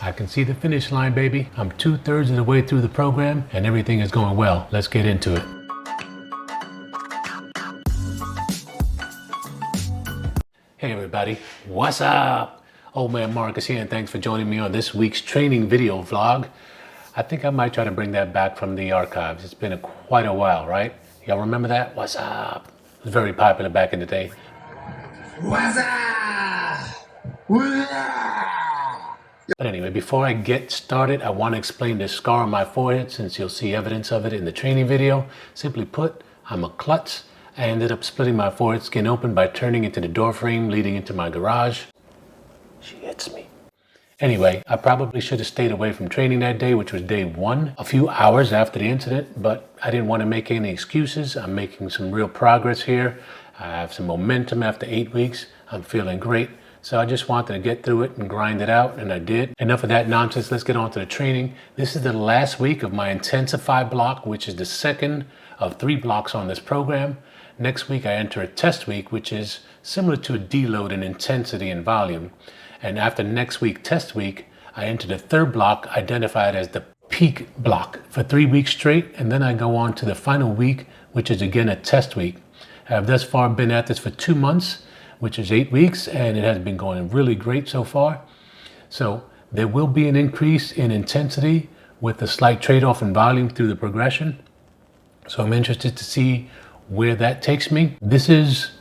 I can see the finish line, baby. I'm 2/3 of the way through the program and everything is going well. Let's get into it. Hey everybody, what's up? Old man Marcus here, and thanks for joining me on this week's training video vlog. I think I might try to bring that back from the archives. It's been quite a while, right? Y'all remember that? What's up? It was very popular back in the day. What's up? But anyway, before I get started, I want to explain this scar on my forehead, since you'll see evidence of it in the training video. Simply put, I'm a klutz. I ended up splitting my forehead skin open by turning into the door frame leading into my garage. She hits me. Anyway, I probably should have stayed away from training that day, which was day 1, a few hours after the incident, but I didn't want to make any excuses. I'm making some real progress here. I have some momentum after 8 weeks. I'm feeling great. So I just wanted to get through it and grind it out, and I did. Enough of that nonsense, let's get on to the training. This is the last week of my Intensify block, which is the second of 3 blocks on this program. Next week I enter a test week, which is similar to a deload in intensity and volume. And after next week, test week, I enter the 3rd block, identified as the peak block, for 3 weeks straight. And then I go on to the final week, which is again a test week. I've thus far been at this for 2 months, which is 8 weeks, and it has been going really great so far. So there will be an increase in intensity with a slight trade-off in volume through the progression. So I'm interested to see where that takes me. This is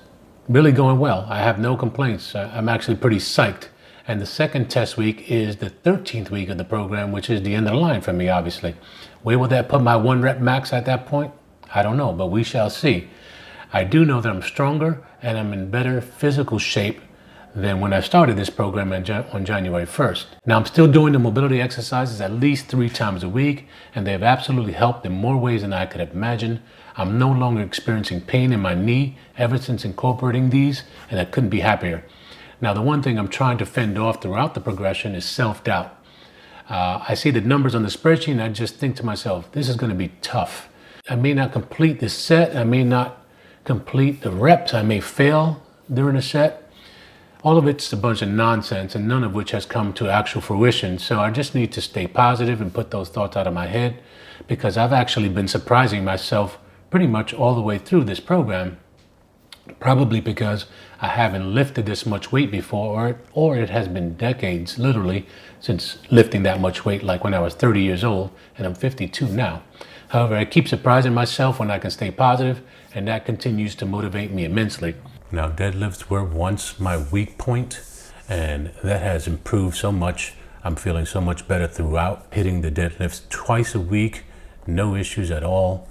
really going well. I have no complaints. I'm actually pretty psyched. And the second test week is the 13th week of the program, which is the end of the line for me, obviously. Where will that put my 1 rep max at that point? I don't know, but we shall see. I do know that I'm stronger and I'm in better physical shape than when I started this program on January 1st. Now, I'm still doing the mobility exercises at least 3 times a week, and they have absolutely helped in more ways than I could have imagined. I'm no longer experiencing pain in my knee ever since incorporating these, and I couldn't be happier. Now, the one thing I'm trying to fend off throughout the progression is self-doubt. I see the numbers on the spreadsheet and I just think to myself, this is going to be tough. I may not complete this set. I may not complete the reps. I may fail during a set. All of it's a bunch of nonsense, and none of which has come to actual fruition. So I just need to stay positive and put those thoughts out of my head, because I've actually been surprising myself pretty much all the way through this program, probably because I haven't lifted this much weight before, or it has been decades, literally, since lifting that much weight, like when I was 30 years old, and I'm 52 now. However, I keep surprising myself when I can stay positive, and that continues to motivate me immensely. Now, deadlifts were once my weak point, and that has improved so much. I'm feeling so much better throughout, hitting the deadlifts twice a week, no issues at all.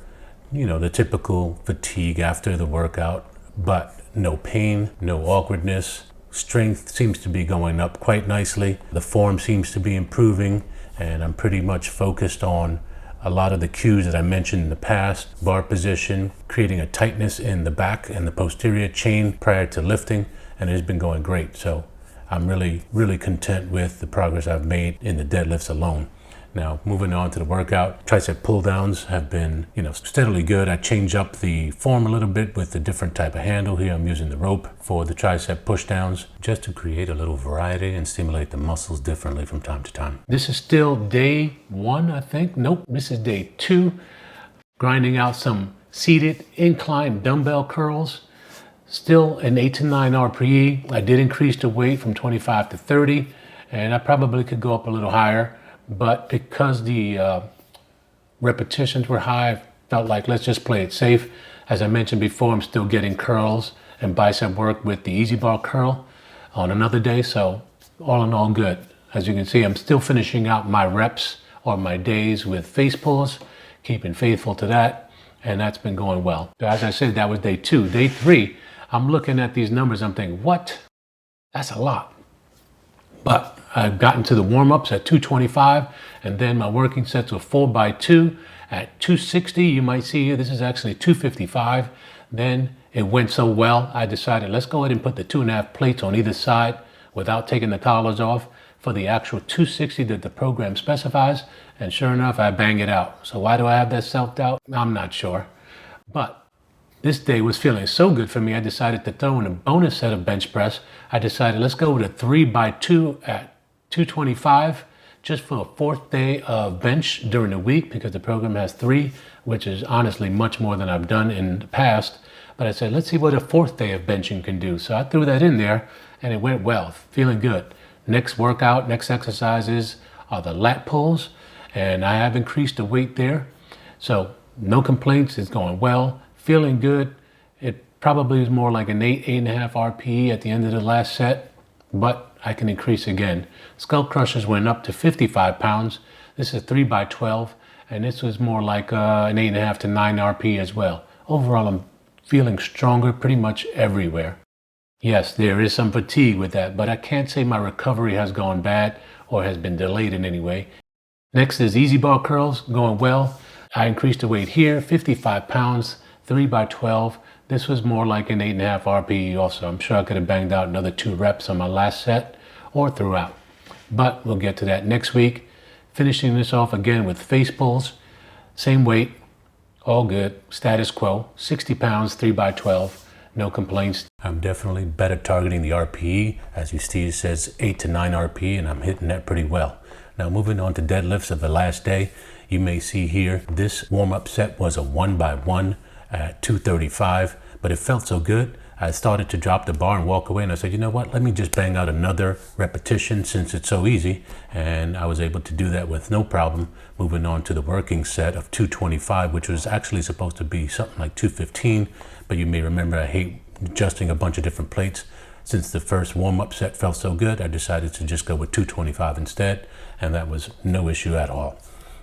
You know, the typical fatigue after the workout, but no pain, no awkwardness. Strength seems to be going up quite nicely. The form seems to be improving, and I'm pretty much focused on a lot of the cues that I mentioned in the past: bar position, creating a tightness in the back and the posterior chain prior to lifting, and it's been going great. So I'm really content with the progress I've made in the deadlifts alone. Now, moving on to the workout, tricep pull downs have been, steadily good. I change up the form a little bit with a different type of handle. Here I'm using the rope for the tricep push downs, just to create a little variety and stimulate the muscles differently from time to time. This is still day 1, I think. Nope, this is day 2. Grinding out some seated incline dumbbell curls. Still an 8 to 9 RPE. I did increase the weight from 25 to 30, and I probably could go up a little higher. But because the repetitions were high, I felt like let's just play it safe. As I mentioned before, I'm still getting curls and bicep work with the easy bar curl on another day. So all in all, good. As you can see, I'm still finishing out my reps or my days with face pulls, keeping faithful to that. And that's been going well. As I said, that was day 2. Day 3, I'm looking at these numbers. I'm thinking, what? That's a lot. But I've gotten to the warm-ups at 225, and then my working sets were 4x2 at 260. You might see here, this is actually 255. Then it went so well, I decided let's go ahead and put the 2.5 plates on either side without taking the collars off for the actual 260 that the program specifies. And sure enough, I bang it out. So why do I have that self-doubt? I'm not sure. But this day was feeling so good for me, I decided to throw in a bonus set of bench press. I decided let's go with a 3x2 at 225 just for a 4th day of bench during the week, because the program has 3, which is honestly much more than I've done in the past. But I said, let's see what a 4th day of benching can do. So I threw that in there and it went well, feeling good. Next workout, next exercises are the lat pulls, and I have increased the weight there. So no complaints, it's going well, feeling good. It probably is more like an 8.5 RPE at the end of the last set, but I can increase again. Skull crushers went up to 55 pounds. This is 3x12, and this was more like an 8.5 to 9 RPE as well. Overall, I'm feeling stronger pretty much everywhere. Yes, there is some fatigue with that, but I can't say my recovery has gone bad or has been delayed in any way. Next is easy bar curls, going well. I increased the weight here, 55 pounds, 3x12. This was more like an 8.5 RPE also. I'm sure I could have banged out another 2 reps on my last set or throughout. But we'll get to that next week. Finishing this off again with face pulls. Same weight, all good, status quo, 60 pounds, 3x12. No complaints. I'm definitely better targeting the RPE. As you see, it says 8 to 9 RPE, and I'm hitting that pretty well. Now moving on to deadlifts of the last day. You may see here, this warm-up set was a 1x1 at 235, but it felt so good. I started to drop the bar and walk away, and I said, you know what, let me just bang out another repetition since it's so easy. And I was able to do that with no problem. Moving on to the working set of 225, which was actually supposed to be something like 215, but you may remember I hate adjusting a bunch of different plates. Since the first warm-up set felt so good, I decided to just go with 225 instead, and that was no issue at all.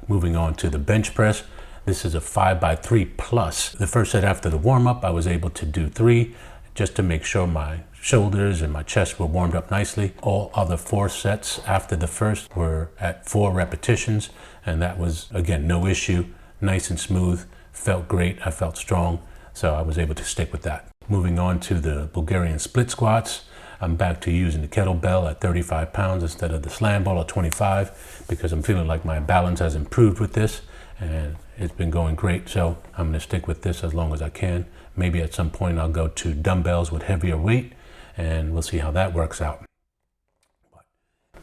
Moving on to the bench press. This is a 5x3 plus. The first set after the warm-up, I was able to do 3 just to make sure my shoulders and my chest were warmed up nicely. All other 4 sets after the first were at 4 repetitions, and that was, again, no issue, nice and smooth, felt great, I felt strong, so I was able to stick with that. Moving on to the Bulgarian split squats. I'm back to using the kettlebell at 35 pounds instead of the slam ball at 25, because I'm feeling like my balance has improved with this, and it's been going great, so I'm gonna stick with this as long as I can. Maybe at some point I'll go to dumbbells with heavier weight, and we'll see how that works out.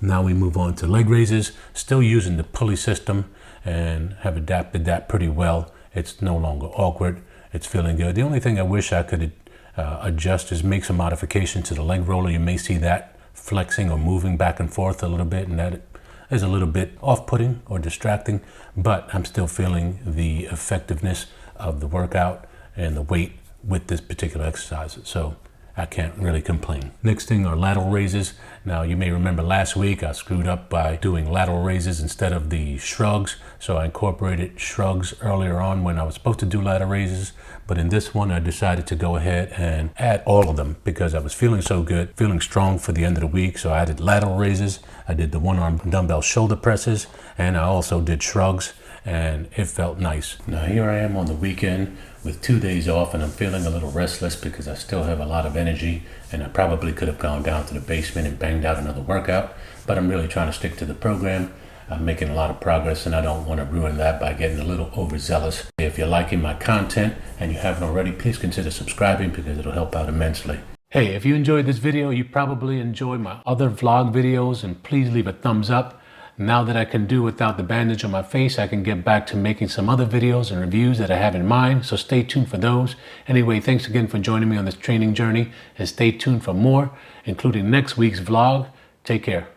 Now we move on to leg raises, still using the pulley system, and have adapted that pretty well. It's no longer awkward, it's feeling good. The only thing I wish I could adjust is make some modification to the leg roller. You may see that flexing or moving back and forth a little bit, and that is a little bit off-putting or distracting, but I'm still feeling the effectiveness of the workout and the weight with this particular exercise, so I can't really complain. Next thing are lateral raises. Now you may remember last week I screwed up by doing lateral raises instead of the shrugs, so I incorporated shrugs earlier on when I was supposed to do lateral raises, but in this one I decided to go ahead and add all of them because I was feeling so good, feeling strong for the end of the week. So I added lateral raises, I did the 1-arm dumbbell shoulder presses, and I also did shrugs, and it felt nice. Now here I am on the weekend with 2 days off, and I'm feeling a little restless because I still have a lot of energy, and I probably could have gone down to the basement and banged out another workout, but I'm really trying to stick to the program. I'm making a lot of progress, and I don't want to ruin that by getting a little overzealous. If you're liking my content and you haven't already, please consider subscribing because it'll help out immensely. Hey, if you enjoyed this video, you probably enjoy my other vlog videos, and please leave a thumbs up. Now that I can do without the bandage on my face, I can get back to making some other videos and reviews that I have in mind, so stay tuned for those. Anyway, thanks again for joining me on this training journey, and stay tuned for more, including next week's vlog. Take care.